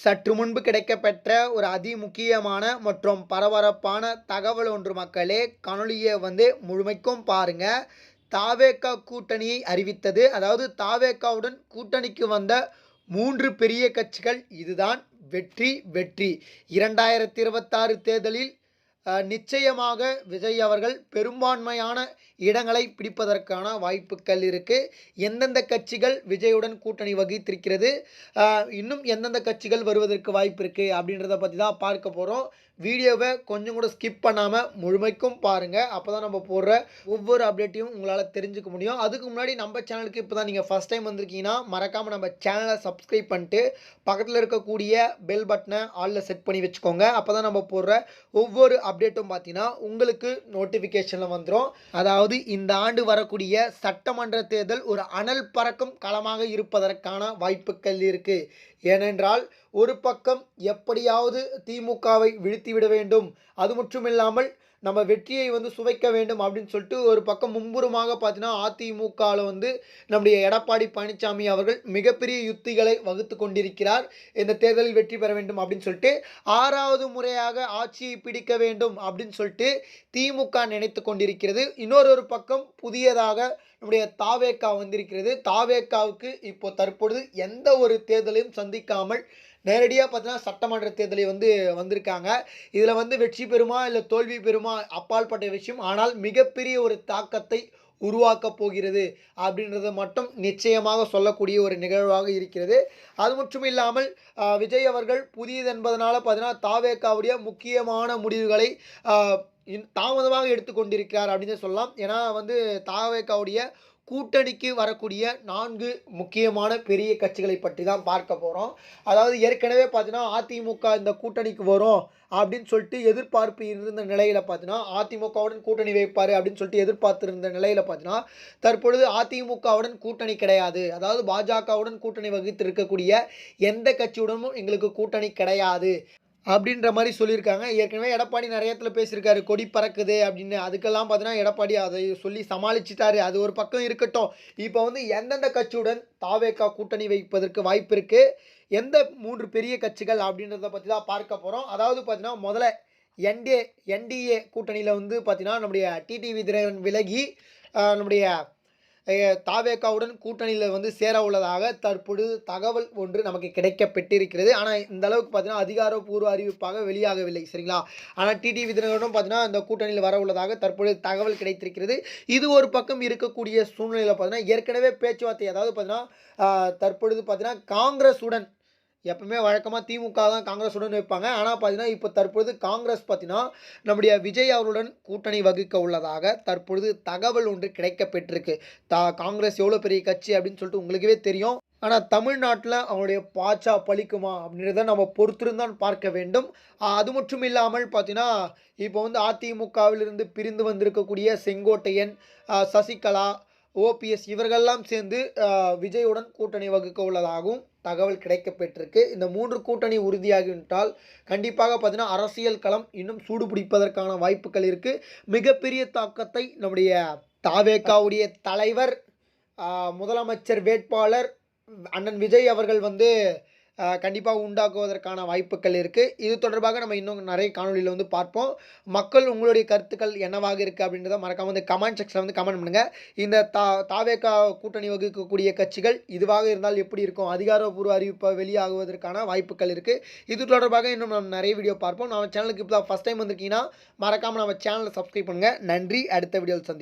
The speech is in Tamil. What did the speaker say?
சற்று முன்பு கிடைக்கப்பெற்ற ஒரு அதிமுக்கியமான மற்றும் பரபரப்பான தகவல் ஒன்று மக்களே. காணொளியை முழுமைக்கும் பாருங்க. தாவேகா கூட்டணியை அறிவித்தது. அதாவது தாவேகாவுடன் கூட்டணிக்கு வந்த 3 பெரிய கட்சிகள். இதுதான் வெற்றி வெற்றி. 2026 தேர்தலில் நிச்சயமாக விஜய் அவர்கள் பெரும்பான்மையான இடங்களை பிடிப்பதற்கான வாய்ப்புகள் இருக்கு. எந்தெந்த கட்சிகள் விஜயுடன் கூட்டணி வகித்திருக்கிறது, இன்னும் எந்தெந்த கட்சிகள் வருவதற்கு வாய்ப்பு இருக்கு அப்படின்றத பற்றி தான் பார்க்க போகிறோம். வீடியோவை கொஞ்சம் கூட ஸ்கிப் பண்ணாமல் முழுமைக்கும் பாருங்கள். அப்போ தான் நம்ம போடுற ஒவ்வொரு அப்டேட்டையும் உங்களால் தெரிஞ்சுக்க முடியும். அதுக்கு முன்னாடி நம்ம சேனலுக்கு இப்போ தான் நீங்கள் ஃபஸ்ட் டைம் வந்திருக்கீங்கன்னா மறக்காமல் நம்ம சேனலை சப்ஸ்கிரைப் பண்ணிட்டு பக்கத்தில் இருக்கக்கூடிய பெல் பட்டனை ஆலில் செட் பண்ணி வச்சுக்கோங்க. அப்போ தான் நம்ம போடுற ஒவ்வொரு அப்டேட்டும் பார்த்தீங்கன்னா உங்களுக்கு நோட்டிஃபிகேஷனில் வந்துடும். அதாவது இந்த ஆண்டு வரக்கூடிய சட்டமன்ற தேர்தல் ஒரு அனல் பறக்கும் களமாக இருப்பதற்கான வாய்ப்புகள் இருக்குது. ஏனென்றால் ஒரு பக்கம் எப்படியாவது திமுகவை வீழ்த்திவிட வேண்டும், அது மட்டும் இல்லாமல் நம்ம வெற்றியை சுவைக்க வேண்டும் அப்படின்னு சொல்லிட்டு ஒரு பக்கம் மும்புறமாக பார்த்தீங்கன்னா அதிமுகவில் நம்முடைய எடப்பாடி பழனிசாமி அவர்கள் மிகப்பெரிய யுத்திகளை வகுத்து கொண்டிருக்கிறார். இந்த தேர்தலில் வெற்றி பெற வேண்டும் அப்படின்னு சொல்லிட்டு 6வது முறையாக ஆட்சியை பிடிக்க வேண்டும் அப்படின்னு சொல்லிட்டு திமுக நினைத்து கொண்டிருக்கிறது. இன்னொரு பக்கம் புதியதாக நம்முடைய தாவேகா வந்திருக்கிறது. தாவேகாவுக்கு இப்போ தற்பொழுது எந்த ஒரு தேர்தலையும் சந்திக்காமல் நேரடியாக பார்த்தீங்கன்னா சட்டமன்ற தேர்தலை வந்திருக்காங்க. இதில் வெற்றி பெறுமா இல்லை தோல்வி பெறுமா அப்பாற்பட்ட விஷயம். ஆனால் மிகப்பெரிய ஒரு தாக்கத்தை உருவாக்க போகிறது அப்படின்றத மட்டும் நிச்சயமாக சொல்லக்கூடிய ஒரு நிகழ்வாக இருக்கிறது. அது மட்டும் இல்லாமல் விஜய் அவர்கள் புதியது என்பதனால பார்த்தீங்கன்னா தாவேகாவுடைய முக்கியமான முடிவுகளை தாமதமாக எடுத்துக்கொண்டிருக்கிறார் அப்படின்னு சொல்லலாம். ஏன்னா தாவேகாவுடைய கூட்டணிக்கு வரக்கூடிய 4 முக்கியமான பெரிய கட்சிகளை பற்றி தான் பார்க்க போகிறோம். அதாவது ஏற்கனவே பார்த்தீங்கன்னா அதிமுக இந்த கூட்டணிக்கு வரும் அப்படின்னு சொல்லிட்டு எதிர்பார்ப்பு இருந்த நிலையில் பார்த்தீங்கன்னா அதிமுகவுடன் கூட்டணி வைப்பார் அப்படின்னு சொல்லிட்டு எதிர்பார்த்திருந்த நிலையில் பார்த்தீங்கன்னா தற்பொழுது அதிமுகவுடன் கூட்டணி கிடையாது. அதாவது பாஜகவுடன் கூட்டணி வகித்து இருக்கக்கூடிய எந்த கட்சியுடனும் எங்களுக்கு கூட்டணி கிடையாது அப்படின்ற மாதிரி சொல்லியிருக்காங்க. ஏற்கனவே எடப்பாடி நிறைய இடத்துல பேசியிருக்காரு, கொடி பறக்குது அப்படின்னு. அதுக்கெல்லாம் பார்த்தீங்கன்னா எடப்பாடி அதை சொல்லி சமாளிச்சிட்டாரு. அது ஒரு பக்கம் இருக்கட்டும். இப்போ எந்தெந்த கட்சியுடன் தாவேகா கூட்டணி வைப்பதற்கு வாய்ப்பு இருக்குது, எந்த 3 பெரிய கட்சிகள் அப்படின்றத பற்றி தான் பார்க்க போகிறோம். அதாவது பார்த்தீங்கன்னா முதல்ல என்டிஏ கூட்டணியில் பார்த்தீங்கன்னா நம்முடைய டிடிவி தினகரன் விலகி நம்முடைய தாவேகாவுடன் கூட்டணியில் சேர உள்ளதாக தற்பொழுது தகவல் ஒன்று நமக்கு கிடைக்கப்பெற்றிருக்கிறது. ஆனால் இந்த அளவுக்கு பார்த்தீங்கன்னா அதிகாரப்பூர்வ அறிவிப்பாக வெளியாகவில்லை, சரிங்களா. ஆனால் டிடிவி தினகரனும் பார்த்தீங்கன்னா இந்த கூட்டணியில் வர உள்ளதாக தற்பொழுது தகவல் கிடைத்திருக்கிறது. இது ஒரு பக்கம் இருக்கக்கூடிய சூழ்நிலையில் பார்த்தீங்கன்னா ஏற்கனவே பேச்சுவார்த்தை, அதாவது பார்த்தீங்கன்னா தற்பொழுது பார்த்தீங்கன்னா காங்கிரஸுடன் எப்பவுமே வழக்கமாக திமுக தான் காங்கிரஸுடன் வைப்பாங்க. ஆனால் பார்த்தீங்கன்னா இப்போ தற்பொழுது காங்கிரஸ் பார்த்தீங்கன்னா நம்முடைய விஜய் அவருடன் கூட்டணி வகிக்க உள்ளதாக தற்பொழுது தகவல் ஒன்று கிடைக்கப்பெற்றிருக்கு. காங்கிரஸ் எவ்வளோ பெரிய கட்சி அப்படின்னு சொல்லிட்டு உங்களுக்கே தெரியும். ஆனால் தமிழ்நாட்டில் அவங்களுடைய பாச்சா பலிக்குமா அப்படின்றத நம்ம பொறுத்திருந்தான் பார்க்க வேண்டும். அது மட்டும் இல்லாமல் பார்த்தீங்கன்னா இப்போ அதிமுகவிலிருந்து பிரிந்து வந்திருக்கக்கூடிய செங்கோட்டையன், சசிகலா, ஓபிஎஸ் இவர்களெல்லாம் சேர்ந்து விஜயுடன் கூட்டணி வகுக்க உள்ளதாகவும் தகவல் கிடைக்கப்பெற்றிருக்கு. இந்த 3 கூட்டணி உறுதியாகிவிட்டால் கண்டிப்பாக பார்த்தீங்கன்னா அரசியல் களம் இன்னும் சூடு பிடிப்பதற்கான வாய்ப்புகள் இருக்குது. மிகப்பெரிய தாக்கத்தை நம்முடைய தாவேகாவுடைய தலைவர், முதலமைச்சர் வேட்பாளர் அண்ணன் விஜய் அவர்கள் கண்டிப்பாக உண்டாக்குவதற்கான வாய்ப்புகள் இருக்குது. இது தொடர்பாக நம்ம இன்னும் நிறைய காணொலியில் பார்ப்போம். மக்கள் உங்களுடைய கருத்துக்கள் என்னவாக இருக்குது அப்படின்றத மறக்காமல் கமெண்ட் செக்ஷனில் கமெண்ட் பண்ணுங்கள். இந்த தாவேகா கூட்டணி வகிக்கக்கூடிய கட்சிகள் இதுவாக இருந்தால் எப்படி இருக்கும், அதிகாரப்பூர்வ அறிவிப்பை வெளியாகுவதற்கான வாய்ப்புகள் இருக்குது. இது தொடர்பாக இன்னும் நம்ம நிறைய வீடியோ பார்ப்போம். நம்ம சேனலுக்கு இப்போ தான் ஃபஸ்ட் டைம் வந்திருக்கீங்கன்னா மறக்காமல் நம்ம சேனலை சப்ஸ்கிரைப் பண்ணுங்கள். நன்றி. அடுத்த வீடியோவில் சந்திப்போம்.